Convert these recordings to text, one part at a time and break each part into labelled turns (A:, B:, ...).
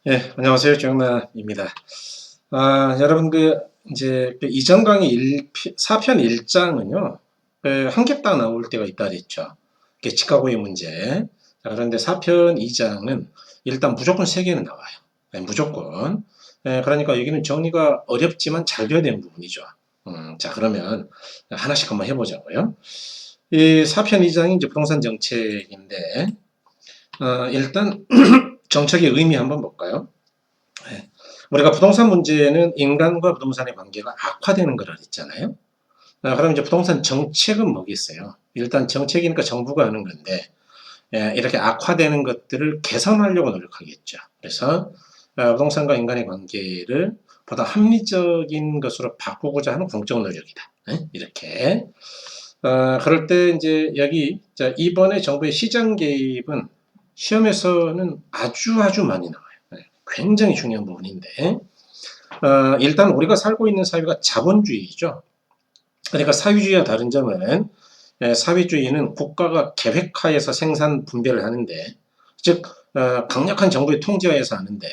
A: 예, 안녕하세요. 정나입니다. 여러분, 이제, 이전 강의 4편 1장은요, 한 개 딱 나올 때가 있다 그랬죠. 시카고의 문제. 자, 그런데 4편 2장은 일단 무조건 3개는 나와요. 네, 무조건. 그러니까 여기는 정리가 어렵지만 잘 되어야 되는 부분이죠. 자, 그러면 하나씩 한번 해보자고요. 이 4편 2장이 이제 부동산 정책인데, 일단 정책의 의미 한번 볼까요? 네. 우리가 부동산 문제는 인간과 부동산의 관계가 악화되는 거라 했잖아요. 그럼 이제 부동산 정책은 뭐겠어요? 일단 정책이니까 정부가 하는 건데, 이렇게 악화되는 것들을 개선하려고 노력하겠죠. 그래서 부동산과 인간의 관계를 보다 합리적인 것으로 바꾸고자 하는 공적 노력이다. 이렇게. 그럴 때 이제 여기 이번에 정부의 시장 개입은 시험에서는 아주 많이 나와요. 굉장히 중요한 부분인데, 일단 우리가 살고 있는 사회가 자본주의죠. 그러니까 사회주의와 다른 점은 사회주의는 국가가 계획하에서 생산 분배를 하는데, 즉 강력한 정부의 통제하에서 하는데,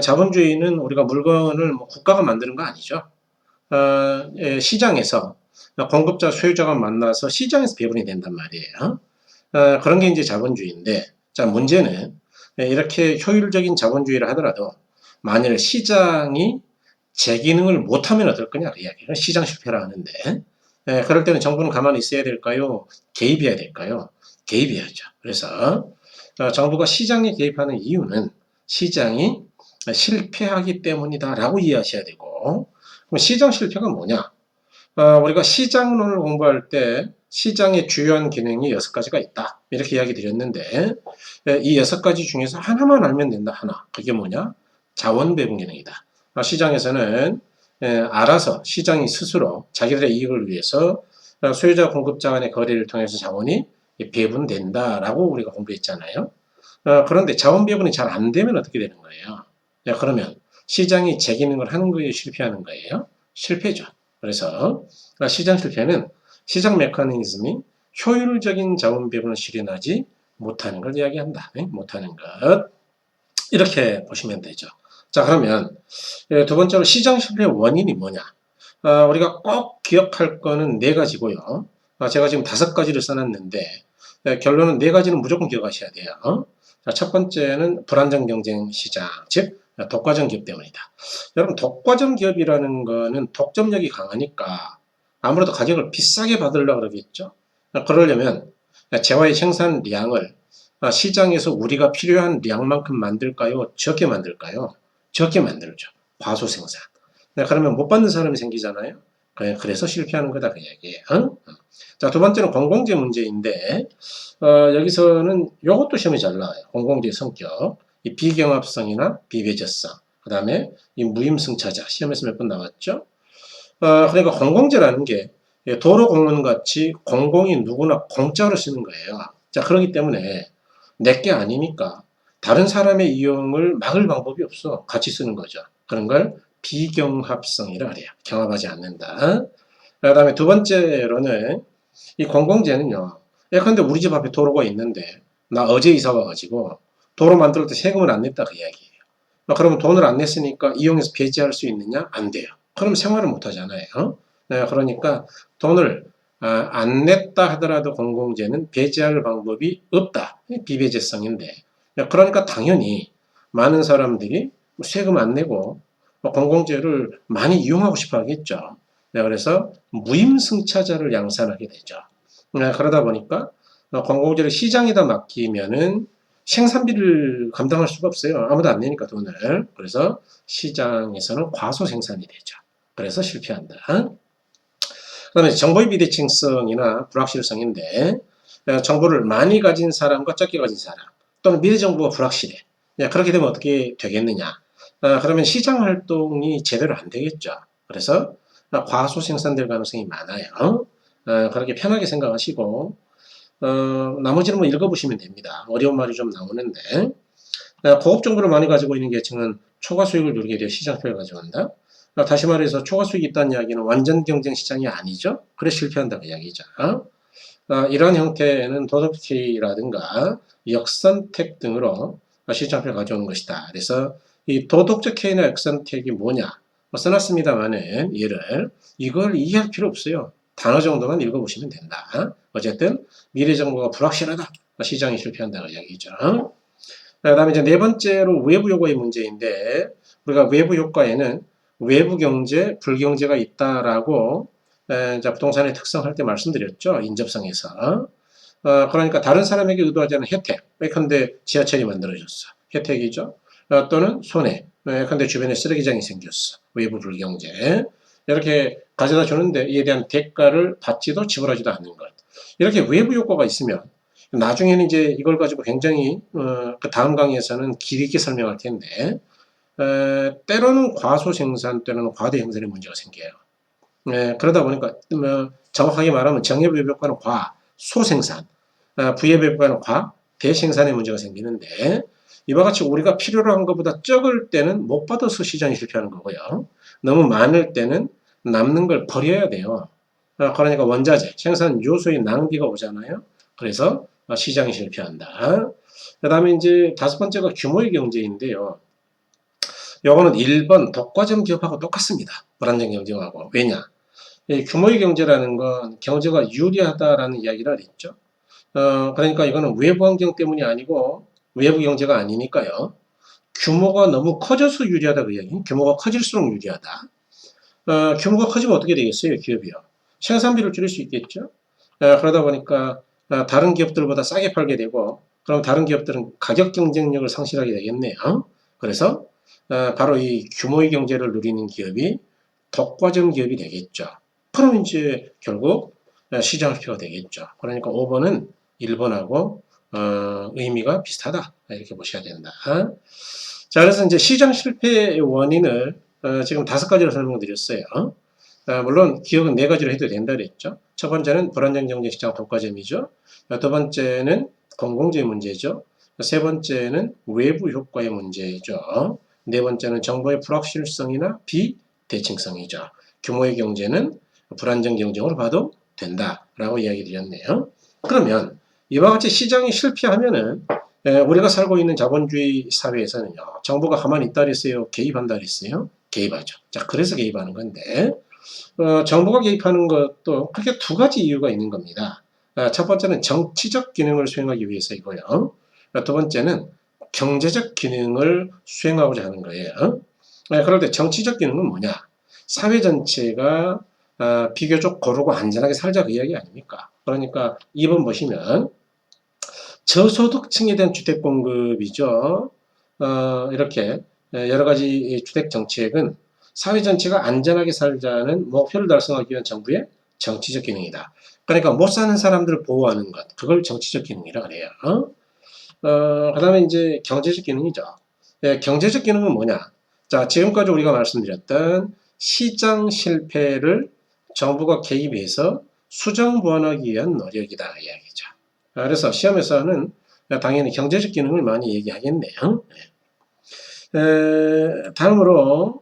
A: 자본주의는 우리가 물건을 뭐 국가가 만드는 거 아니죠. 시장에서 공급자, 소유자가 만나서 시장에서 배분이 된단 말이에요. 그런 게 이제 자본주의인데, 자, 문제는 이렇게 효율적인 자본주의를 하더라도 만일 시장이 제 기능을 못하면 어떨 거냐 그 이야기를 시장 실패라 하는데, 그럴 때는 정부는 가만히 있어야 될까요? 개입해야 될까요? 개입해야죠. 그래서 정부가 시장에 개입하는 이유는 시장이 실패하기 때문이다라고 이해하셔야 되고, 그럼 시장 실패가 뭐냐? 우리가 시장론을 공부할 때 시장의 주요한 기능이 6가지가 있다. 이렇게 이야기 드렸는데, 이 6가지 중에서 하나만 알면 된다. 하나. 그게 뭐냐? 자원 배분 기능이다. 시장에서는 알아서 시장이 스스로 자기들의 이익을 위해서 소유자 공급자 간의 거래를 통해서 자원이 배분된다라고 우리가 공부했잖아요. 그런데 자원 배분이 잘 안 되면 어떻게 되는 거예요? 그러면 시장이 제 기능을 하는 거에 실패하는 거예요? 실패죠. 그래서 시장 실패는 시장 메커니즘이 효율적인 자원 배분을 실현하지 못하는 걸 이야기한다. 못하는 것. 이렇게 보시면 되죠. 자, 그러면 두 번째로 시장 실패의 원인이 뭐냐? 우리가 꼭 기억할 거는 4가지고요. 제가 지금 5가지를 써놨는데 결론은 4가지는 무조건 기억하셔야 돼요. 자, 첫 번째는 불안정 경쟁 시장, 즉 독과점 기업 때문이다. 여러분, 독과점 기업이라는 거는 독점력이 강하니까 아무래도 가격을 비싸게 받으려고 그러겠죠. 그러려면 재화의 생산량을 시장에서 우리가 필요한 양만큼 만들까요? 적게 만들까요? 적게 만들죠. 과소 생산. 그러면 못 받는 사람이 생기잖아요. 그래서 실패하는 거다 그 얘기예요. 자, 두 번째는 공공재 문제인데, 여기서는 이것도 시험에 잘 나와요. 공공재 성격, 이 비경합성이나 비배제성, 그 다음에 이 무임승차자 시험에서 몇 번 나왔죠. 그러니까 공공재라는 게 도로 공원 같이 공공이 누구나 공짜로 쓰는 거예요. 자, 그렇기 때문에 내게 아니니까 다른 사람의 이용을 막을 방법이 없어. 같이 쓰는 거죠. 그런 걸 비경합성이라 그래요. 경합하지 않는다. 그 다음에 두 번째로는 이 공공재는요. 예컨대 우리 집 앞에 도로가 있는데 나 어제 이사 와가지고 도로 만들 때 세금을 안 냈다 그 이야기예요. 그러면 돈을 안 냈으니까 이용해서 배제할 수 있느냐? 안 돼요. 그럼 생활을 못 하잖아요. 네, 그러니까 돈을 안 냈다 하더라도 공공재는 배제할 방법이 없다. 비배제성인데. 그러니까 당연히 많은 사람들이 세금 안 내고 공공재를 많이 이용하고 싶어 하겠죠. 네, 그래서 무임승차자를 양산하게 되죠. 네, 그러다 보니까 공공재를 시장에다 맡기면은 생산비를 감당할 수가 없어요. 아무도 안 내니까 돈을. 그래서 시장에서는 과소 생산이 되죠. 그래서 실패한다. 그 다음에 정보의 비대칭성이나 불확실성인데, 정보를 많이 가진 사람과 적게 가진 사람, 또는 미래 정보가 불확실해. 그렇게 되면 어떻게 되겠느냐? 그러면 시장 활동이 제대로 안 되겠죠. 그래서 과소 생산될 가능성이 많아요. 그렇게 편하게 생각하시고, 나머지는 뭐 읽어보시면 됩니다. 어려운 말이 좀 나오는데, 고급 정보를 많이 가지고 있는 계층은 초과 수익을 누리게 되어 시장표를 가져간다. 다시 말해서 초과 수익이 있다는 이야기는 완전 경쟁 시장이 아니죠. 그래서 실패한다고 이야기죠. 이런 형태는 도덕티라든가 역선택 등으로 시장 실패를 가져오는 것이다. 그래서 이 도덕적 해이나 역선택이 뭐냐 써놨습니다만은 이걸 이해할 필요 없어요. 단어 정도만 읽어보시면 된다. 어쨌든 미래 정보가 불확실하다. 시장이 실패한다는 이야기죠. 그 다음에 이제 네 번째로 외부 요거의 문제인데, 우리가 외부 효과에는 외부 경제, 불경제가 있다라고 부동산의 특성할 때 말씀드렸죠. 인접성에서. 그러니까 다른 사람에게 의도하지 않은 혜택. 예컨대 지하철이 만들어졌어. 혜택이죠. 또는 손해. 예컨대 주변에 쓰레기장이 생겼어. 외부 불경제. 이렇게 가져다 주는데 이에 대한 대가를 받지도 지불하지도 않는 것. 이렇게 외부 효과가 있으면 나중에는 이제 이걸 가지고 굉장히 그 다음 강의에서는 길게 설명할 텐데 때로는 과소 생산, 때로는 과대 생산의 문제가 생겨요. 그러다 보니까 정확하게 말하면 정예부 효과는 과소 생산, 부예부 효과는 과대 생산의 문제가 생기는데 이와 같이 우리가 필요로 한 것보다 적을 때는 못 받아서 시장이 실패하는 거고요. 너무 많을 때는 남는 걸 버려야 돼요. 그러니까 원자재, 생산 요소의 낭비가 오잖아요. 그래서 시장이 실패한다. 그 다음에 이제 다섯 번째가 규모의 경제인데요. 요거는 1번 독과점 기업하고 똑같습니다. 불안정 경쟁하고. 왜냐? 규모의 경제라는 건 경제가 유리하다라는 이야기를 했죠. 그러니까 이거는 외부 환경 때문이 아니고 외부 경제가 아니니까요. 규모가 너무 커져서 유리하다 그 이야기. 규모가 커질수록 유리하다. 규모가 커지면 어떻게 되겠어요? 기업이요. 생산비를 줄일 수 있겠죠. 그러다 보니까 다른 기업들보다 싸게 팔게 되고 그럼 다른 기업들은 가격 경쟁력을 상실하게 되겠네요. 그래서 바로 이 규모의 경제를 누리는 기업이 독과점 기업이 되겠죠. 그럼 이제 결국 시장 실패가 되겠죠. 그러니까 5번은 1번하고 의미가 비슷하다. 이렇게 보셔야 된다. 자, 그래서 이제 시장 실패의 원인을 지금 5가지로 설명드렸어요. 물론 기업은 4가지로 해도 된다 그랬죠. 첫 번째는 불안정 경제 시장 독과점이죠. 두 번째는 공공재의 문제죠. 세 번째는 외부 효과의 문제죠. 네 번째는 정보의 불확실성이나 비대칭성이죠. 규모의 경제는 불안정 경쟁으로 봐도 된다라고 이야기 드렸네요. 그러면 이와 같이 시장이 실패하면은 우리가 살고 있는 자본주의 사회에서는요. 정부가 가만히 있다 그랬어요? 개입한다 그랬어요? 개입하죠. 자, 그래서 개입하는 건데 정부가 개입하는 것도 크게 2가지 이유가 있는 겁니다. 첫 번째는 정치적 기능을 수행하기 위해서이고요. 두 번째는 경제적 기능을 수행하고자 하는 거예요. 그럴 때 정치적 기능은 뭐냐? 사회 전체가 비교적 고르고 안전하게 살자 그 이야기 아닙니까? 그러니까 2번 보시면 저소득층에 대한 주택 공급이죠. 이렇게 여러 가지 주택 정책은 사회 전체가 안전하게 살자는 목표를 달성하기 위한 정부의 정치적 기능이다. 그러니까 못 사는 사람들을 보호하는 것, 그걸 정치적 기능이라 그래요. 그 다음에 이제 경제적 기능이죠. 경제적 기능은 뭐냐? 자, 지금까지 우리가 말씀드렸던 시장 실패를 정부가 개입해서 수정 보완하기 위한 노력이다 이야기죠. 그래서 시험에서는 당연히 경제적 기능을 많이 얘기하겠네요. 다음으로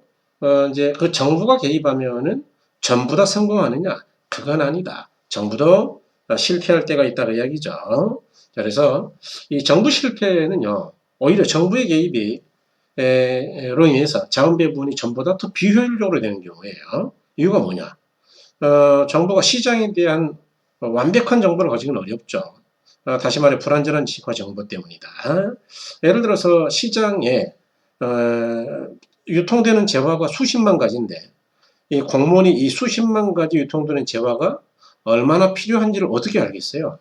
A: 이제 그 정부가 개입하면은 전부 다 성공하느냐? 그건 아니다. 정부도 실패할 때가 있다는 이야기죠. 그래서 이 정부 실패는요, 오히려 정부의 개입이 로 인해서 자원 배분이 전보다 더 비효율적으로 되는 경우예요. 이유가 뭐냐? 정부가 시장에 대한 완벽한 정보를 가지기는 어렵죠. 다시 말해 불완전한 지식과 정보 때문이다. 예를 들어서 시장에 유통되는 재화가 수십만 가지인데 이 공무원이 이 수십만 가지 유통되는 재화가 얼마나 필요한지를 어떻게 알겠어요?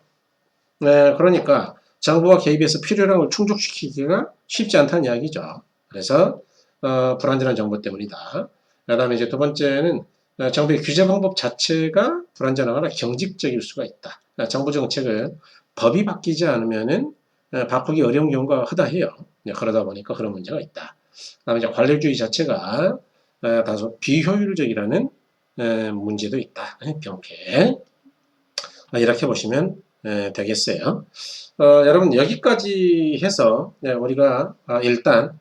A: 그러니까 정부가 개입해서 필요량을 충족시키기가 쉽지 않다는 이야기죠. 그래서 불완전한 정보 때문이다. 그 다음에 이제 두 번째는 정부의 규제 방법 자체가 불완전하거나 경직적일 수가 있다. 정부 정책은 법이 바뀌지 않으면은 바꾸기 어려운 경우가 허다해요. 그러다 보니까 그런 문제가 있다. 그 다음에 이제 관료주의 자체가 다소 비효율적이라는 문제도 있다. 병폐. 이렇게 보시면 되겠어요. 여러분 여기까지 해서 우리가 일단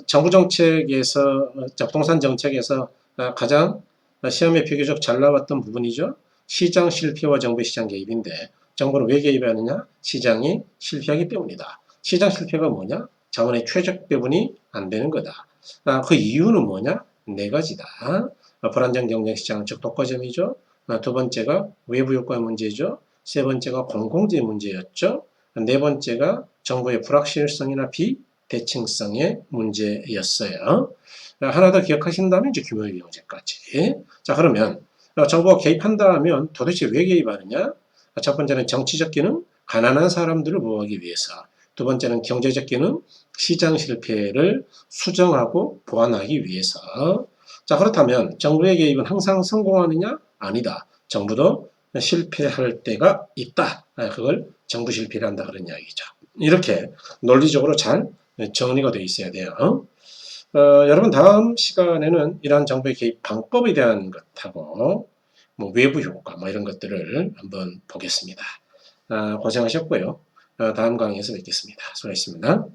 A: 정부 정책에서 부동산 정책에서 가장 시험에 비교적 잘 나왔던 부분이죠. 시장 실패와 정부의 시장 개입인데 정부는 왜 개입하느냐? 시장이 실패하기 때문이다. 시장 실패가 뭐냐? 자원의 최적 배분이 안 되는 거다. 그 이유는 뭐냐? 네 가지다. 불안정 경쟁 시장, 즉 독과점이죠. 두 번째가 외부 효과 문제죠. 세 번째가 공공재 문제였죠. 네 번째가 정부의 불확실성이나 비대칭성의 문제였어요. 하나 더 기억하신다면 이제 규모이용제까지. 자, 그러면 정부가 개입한다 하면 도대체 왜 개입하느냐? 첫 번째는 정치적 기능, 가난한 사람들을 보호하기 위해서. 두 번째는 경제적 기능, 시장 실패를 수정하고 보완하기 위해서. 자, 그렇다면 정부의 개입은 항상 성공하느냐? 아니다. 정부도 실패할 때가 있다. 그걸 정부 실패한다 그런 이야기죠. 이렇게 논리적으로 잘 정리가 되어 있어야 돼요. 여러분 다음 시간에는 이러한 정부의 개입 방법에 대한 것하고 뭐 외부 효과 뭐 이런 것들을 한번 보겠습니다. 고생하셨고요. 다음 강의에서 뵙겠습니다. 수고하셨습니다.